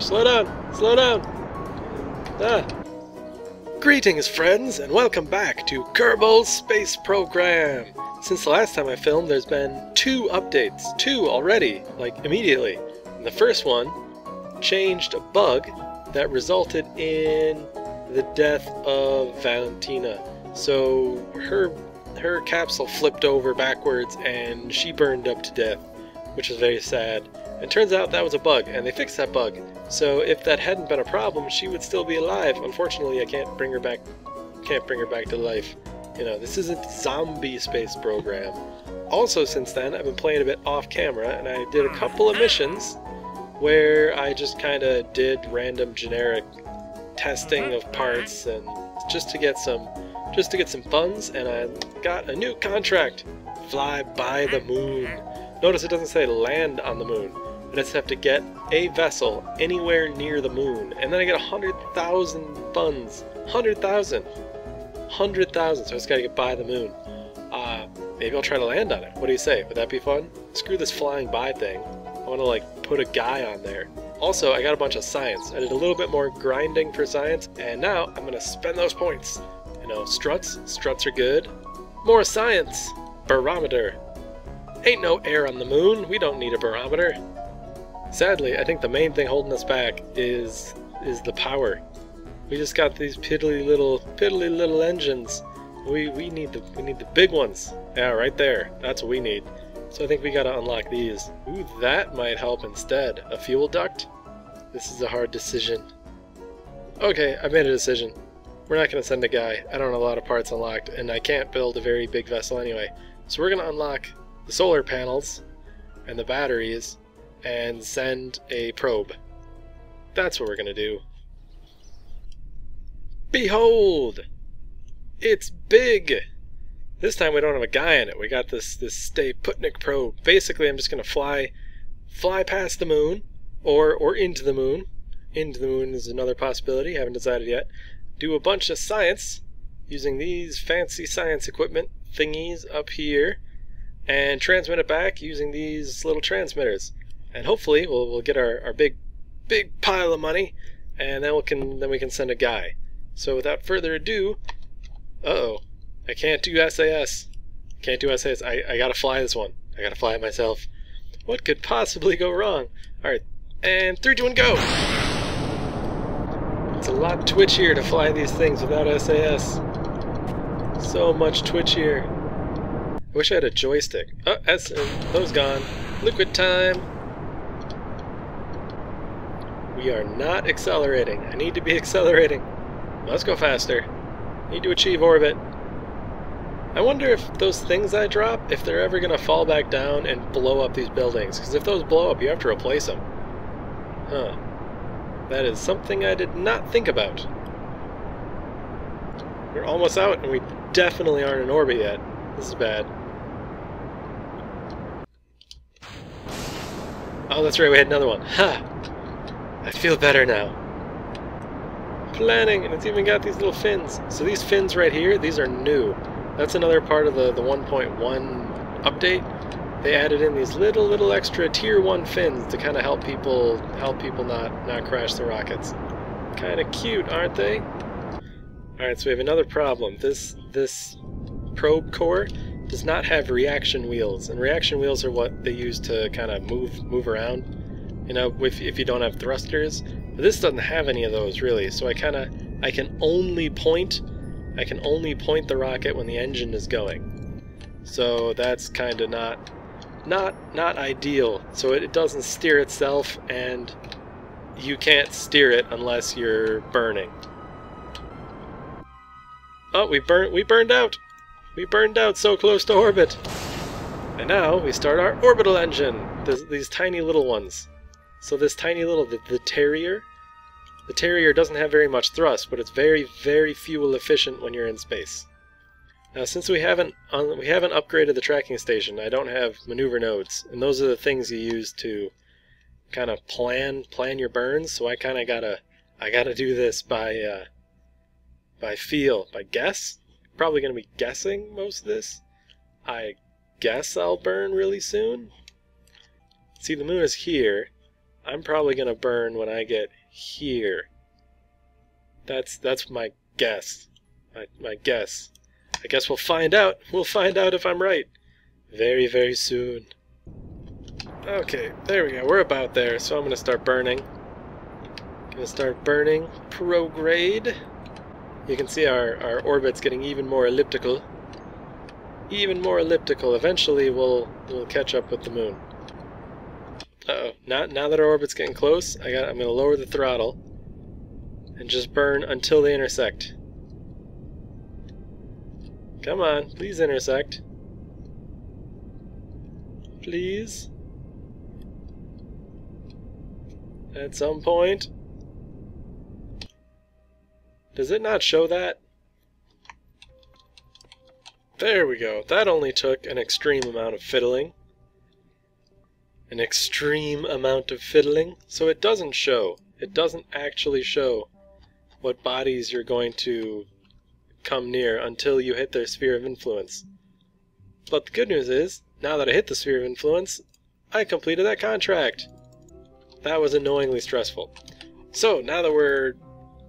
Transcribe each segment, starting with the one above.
Slow down! Slow down! Ah. Greetings, friends, and welcome back to Kerbal Space Program! Since the last time I filmed, there's been 2 updates. 2 already, like immediately. And the first one changed a bug that resulted in the death of Valentina. So her capsule flipped over backwards and she burned up to death, which is very sad. It turns out that was a bug, and they fixed that bug. So if that hadn't been a problem, she would still be alive. Unfortunately, I can't bring her back to life. You know, this isn't zombie space program. Also, since then, I've been playing a bit off camera, and I did a couple of missions where I just kind of did random generic testing of parts, and just to get some funds. And I got a new contract: fly by the moon. Notice it doesn't say land on the moon. I just have to get a vessel anywhere near the moon, and then I get 100,000 funds. 100,000! 100,000, so I just gotta get by the moon. Maybe I'll try to land on it. What do you say? Would that be fun? Screw this flying by thing. I wanna, like, put a guy on there. Also, I got a bunch of science. I did a little bit more grinding for science, and now I'm gonna spend those points. You know, struts are good. More science! Barometer. Ain't no air on the moon, we don't need a barometer. Sadly, I think the main thing holding us back is the power. We just got these piddly little engines. We need the big ones. Yeah, right there. That's what we need. So I think we gotta unlock these. Ooh, that might help instead. A fuel duct? This is a hard decision. Okay, I made a decision. We're not gonna send a guy. I don't have a lot of parts unlocked, and I can't build a very big vessel anyway. So we're gonna unlock the solar panels and the batteries and send a probe. That's what we're gonna do. Behold! It's big! This time we don't have a guy in it. We got this Stay Putnik probe. Basically, I'm just gonna fly past the moon, or into the moon. Into the moon is another possibility. Haven't decided yet. Do a bunch of science using these fancy science equipment thingies up here, and transmit it back using these little transmitters. And hopefully we'll get our big pile of money, and then we can send a guy. So without further ado, I can't do SAS. Can't do SAS. I gotta fly this one. I gotta fly it myself. What could possibly go wrong? Alright, and 3, 2, 1, go! It's a lot twitchier to fly these things without SAS. So much twitchier. I wish I had a joystick. Oh, those gone. Liquid time! We are not accelerating. I need to be accelerating. Let's go faster. Need to achieve orbit. I wonder if those things I drop, if they're ever going to fall back down and blow up these buildings. Because if those blow up, you have to replace them. Huh. That is something I did not think about. We're almost out, and we definitely aren't in orbit yet. This is bad. Oh, that's right, we had another one. Ha! I feel better now. Planning, and it's even got these little fins. So these fins right here, these are new. That's another part of the 1.1 update. They added in these little extra tier 1 fins to kind of help people not crash the rockets. Kind of cute, aren't they? Alright, so we have another problem. This probe core does not have reaction wheels, and reaction wheels are what they use to kind of move around. You know, if you don't have thrusters. But this doesn't have any of those really, so I can only point the rocket when the engine is going. So that's kind of not ideal. So it doesn't steer itself, and you can't steer it unless you're burning. Oh, we burned out. We burned out so close to orbit. And now we start our orbital engine. These tiny little ones. So this tiny little, the Terrier doesn't have very much thrust, but it's very, very fuel efficient when you're in space. Now, since we haven't upgraded the tracking station, I don't have maneuver nodes, and those are the things you use to kind of plan your burns. So I kind of gotta do this by feel, by guess. Probably gonna be guessing most of this. I guess I'll burn really soon. See, the moon is here. I'm probably gonna burn when I get here. That's my guess. My guess. I guess we'll find out. We'll find out if I'm right. Very, very soon. Okay, there we go. We're about there, so I'm gonna start burning. Gonna start burning. Prograde. You can see our orbit's getting even more elliptical. Even more elliptical. Eventually we'll catch up with the moon. Uh-oh. Now that our orbit's getting close, I'm gonna lower the throttle and just burn until they intersect. Come on, please intersect. Please. At some point. Does it not show that? There we go. That only took an extreme amount of fiddling. An extreme amount of fiddling. So it doesn't show. It doesn't actually show what bodies you're going to come near until you hit their sphere of influence. But the good news is, now that I hit the sphere of influence, I completed that contract. That was annoyingly stressful. So now that we're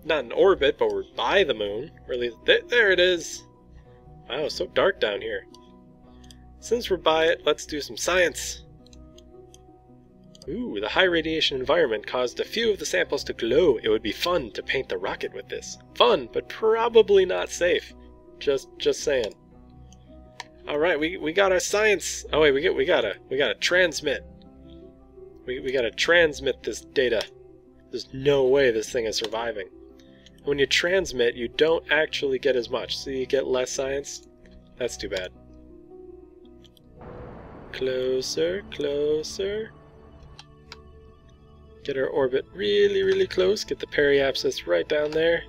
not in orbit, but we're by the moon, or at least there it is. Wow, it's so dark down here. Since we're by it, let's do some science. Ooh, the high radiation environment caused a few of the samples to glow. It would be fun to paint the rocket with this. Fun, but probably not safe. Just saying. All right, we got our science. Oh wait, we gotta transmit. We gotta transmit this data. There's no way this thing is surviving. When you transmit, you don't actually get as much, so you get less science. That's too bad. Closer, closer. Get our orbit really, really close. Get the periapsis right down there.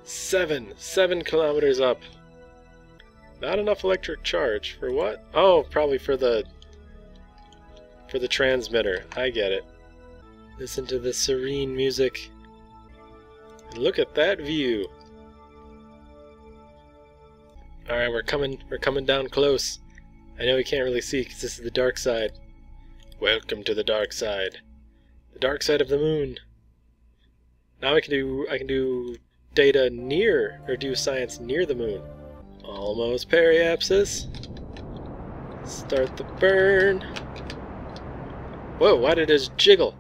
7 kilometers up. Not enough electric charge. For what? Oh, probably for the transmitter. I get it. Listen to the serene music. And look at that view. Alright, we're coming down close. I know we can't really see because this is the dark side. Welcome to the dark side. The dark side of the moon. Now I can do data near, or do science near the moon. Almost periapsis. Start the burn. Whoa, why did it just jiggle?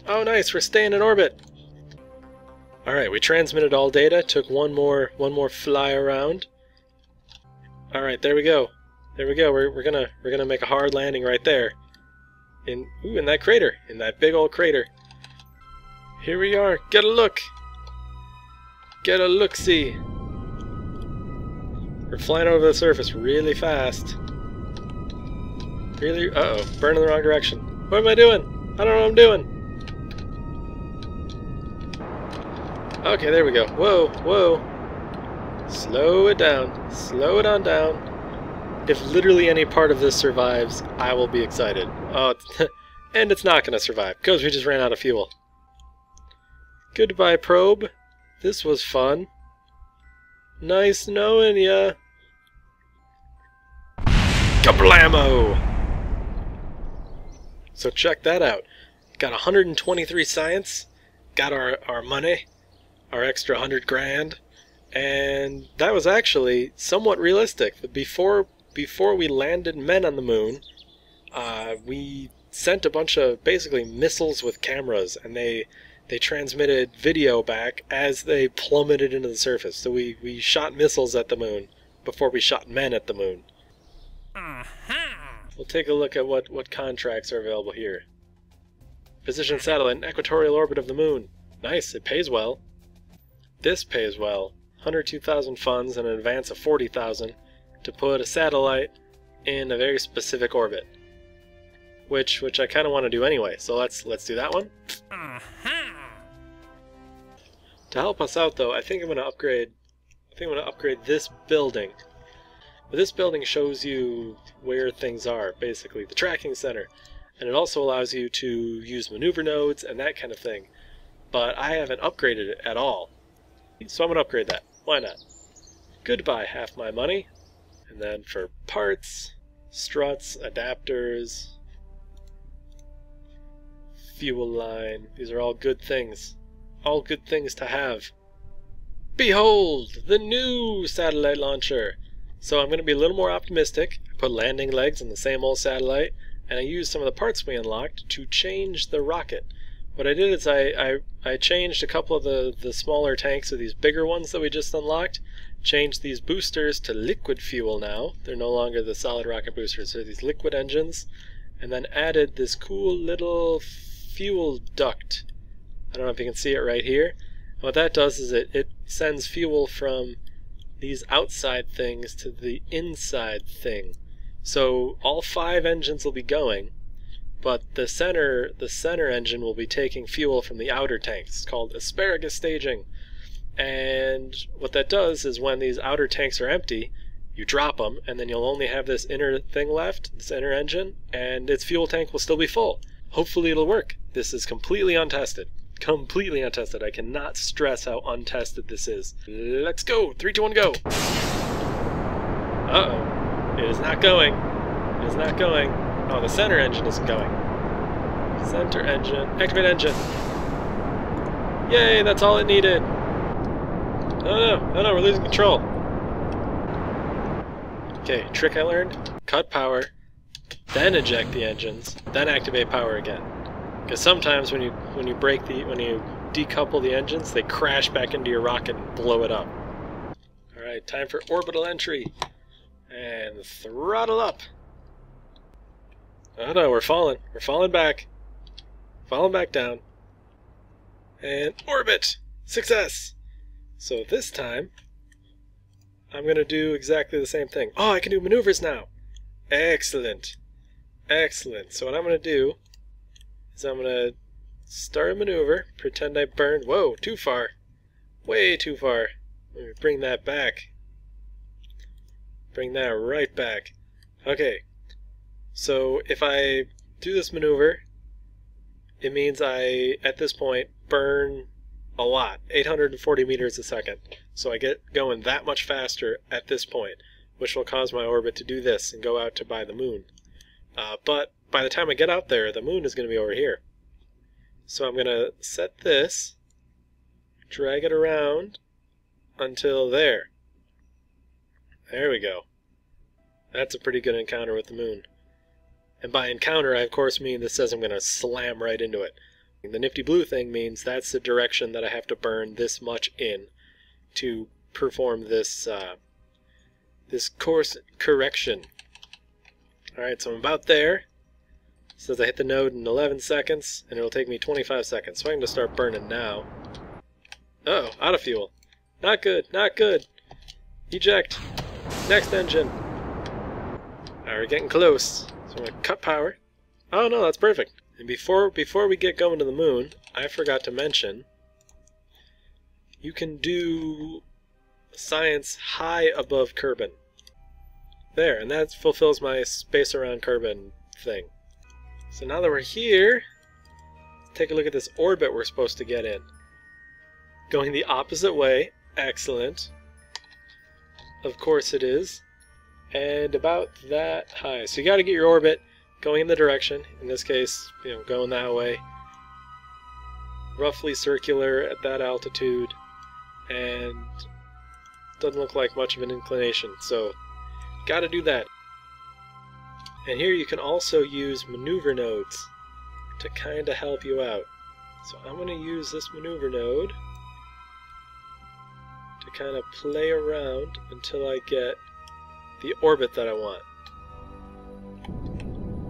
Oh nice, we're staying in orbit. Alright, we transmitted all data, took one more fly around. Alright, there we go. There we go. We're gonna make a hard landing right there. In that crater. In that big old crater. Here we are. Get a look. Get a look-see. We're flying over the surface really fast. Really? Uh-oh. Burning the wrong direction. What am I doing? I don't know what I'm doing. Okay, there we go. Whoa, whoa. Slow it down. Slow it on down. If literally any part of this survives, I will be excited. Oh, and it's not going to survive, because we just ran out of fuel. Goodbye, probe. This was fun. Nice knowing ya. Kablamo! So check that out. Got 123 science, got our money, our extra 100 grand, and that was actually somewhat realistic. Before we landed men on the moon, we sent a bunch of basically missiles with cameras, and they transmitted video back as they plummeted into the surface. So we shot missiles at the moon before we shot men at the moon. We'll take a look at what contracts are available here. Position satellite in equatorial orbit of the moon. Nice, it pays well. This pays well. 102,000 funds and an advance of 40,000 to put a satellite in a very specific orbit. Which I kind of want to do anyway, so let's do that one. To help us out though, I think I'm going to upgrade this building. But this building shows you where things are, basically, the tracking center. And it also allows you to use maneuver nodes and that kind of thing. But I haven't upgraded it at all. So I'm going to upgrade that. Why not? Goodbye, half my money. And then for parts, struts, adapters, fuel line. These are all good things. All good things to have. Behold, the new satellite launcher. So I'm going to be a little more optimistic. I put landing legs on the same old satellite, and I used some of the parts we unlocked to change the rocket. What I did is I changed a couple of the smaller tanks of these bigger ones that we just unlocked. Changed these boosters to liquid fuel now. They're no longer the solid rocket boosters. They're these liquid engines. And then added this cool little fuel duct. I don't know if you can see it right here. And what that does is it sends fuel from these outside things to the inside thing. So all 5 engines will be going, but the center engine will be taking fuel from the outer tanks. It's called asparagus staging. And what that does is when these outer tanks are empty, you drop them, and then you'll only have this inner thing left, this inner engine, and its fuel tank will still be full. Hopefully it'll work. This is completely untested. Completely untested. I cannot stress how untested this is. Let's go! 3, 2, 1, go! Uh-oh. It is not going. It is not going. Oh, the center engine isn't going. Center engine. Activate engine. Yay, that's all it needed. Oh no, we're losing control. Okay, trick I learned. Cut power, then eject the engines, then activate power again. Because sometimes when you decouple the engines, they crash back into your rocket and blow it up. Alright, time for orbital entry. And throttle up. Oh no, we're falling. We're falling back. Falling back down. And orbit! Success! So this time, I'm going to do exactly the same thing. Oh, I can do maneuvers now! Excellent. Excellent. So what I'm going to do is I'm going to start a maneuver, pretend I burned... Whoa, too far. Way too far. Let me bring that back. Bring that right back. Okay. So if I do this maneuver, it means I, at this point, burn a lot. 840 meters a second. So I get going that much faster at this point, which will cause my orbit to do this and go out to by the moon. But by the time I get out there, the moon is going to be over here. So I'm going to set this, drag it around until there. There we go. That's a pretty good encounter with the moon. And by encounter, I of course mean this says I'm going to slam right into it. The nifty blue thing means that's the direction that I have to burn this much in to perform this this course correction. Alright, so I'm about there. It says I hit the node in 11 seconds, and it'll take me 25 seconds. So I'm going to start burning now. Uh-oh, out of fuel. Not good, not good. Eject. Next engine. Alright, we're getting close. So I'm going to cut power. Oh no, that's perfect. And before we get going to the moon, I forgot to mention, you can do science high above Kerbin. There, and that fulfills my space around Kerbin thing. So now that we're here, take a look at this orbit we're supposed to get in. Going the opposite way, excellent. Of course it is. And about that high. So you got to get your orbit going in the direction, in this case, going that way, roughly circular at that altitude, and doesn't look like much of an inclination, so gotta do that. And here you can also use maneuver nodes to kind of help you out. So I'm going to use this maneuver node to kind of play around until I get the orbit that I want.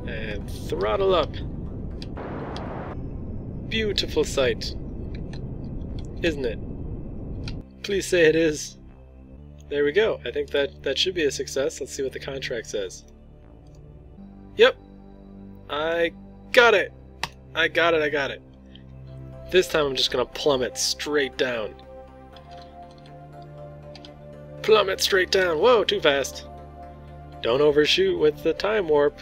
And throttle up. Beautiful sight. Isn't it? Please say it is. There we go. I think that should be a success. Let's see what the contract says. Yep. I got it. I got it. I got it. This time I'm just going to plummet straight down. Plummet straight down. Whoa, too fast. Don't overshoot with the time warp.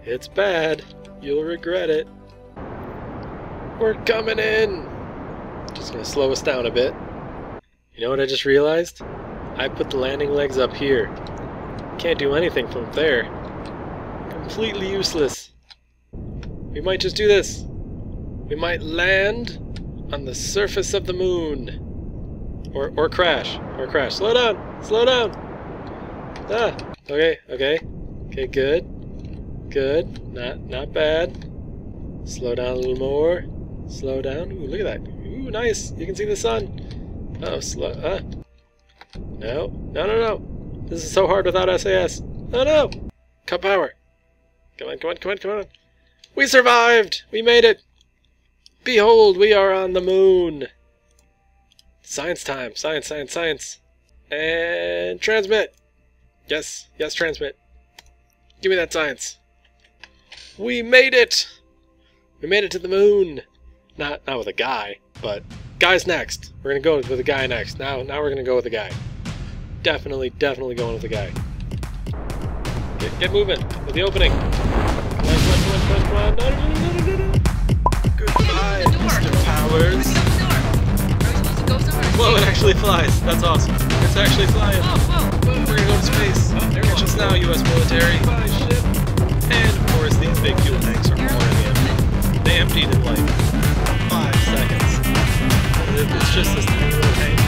It's bad. You'll regret it. We're coming in! Just gonna slow us down a bit. You know what I just realized? I put the landing legs up here. Can't do anything from there. Completely useless. We might just do this. We might land on the surface of the moon. Or crash. Or crash. Slow down! Slow down! Ah! Okay, okay. Okay, good. Good. Not bad. Slow down a little more. Slow down. Ooh, look at that. Ooh, nice. You can see the sun. Oh, slow. No. No, no, no. This is so hard without SAS. Oh, no. Cut power. Come on, come on, come on, come on. We survived! We made it! Behold, we are on the moon! Science time. Science, science, science. And transmit. Yes, yes, transmit. Give me that science. We made it! We made it to the moon. Not with a guy, but guy's next. We're gonna go with a guy next. Now we're gonna go with a guy. Definitely going with a guy. Get moving with the opening. Come on. No. Goodbye, Mr. Powers. Whoa, it actually flies. That's awesome. It's actually flying. We're gonna go to space. Catch us now, U.S. military. And of course, these big fuel tanks are pouring in. They emptied in like 5 seconds. It's just this tiny little tank.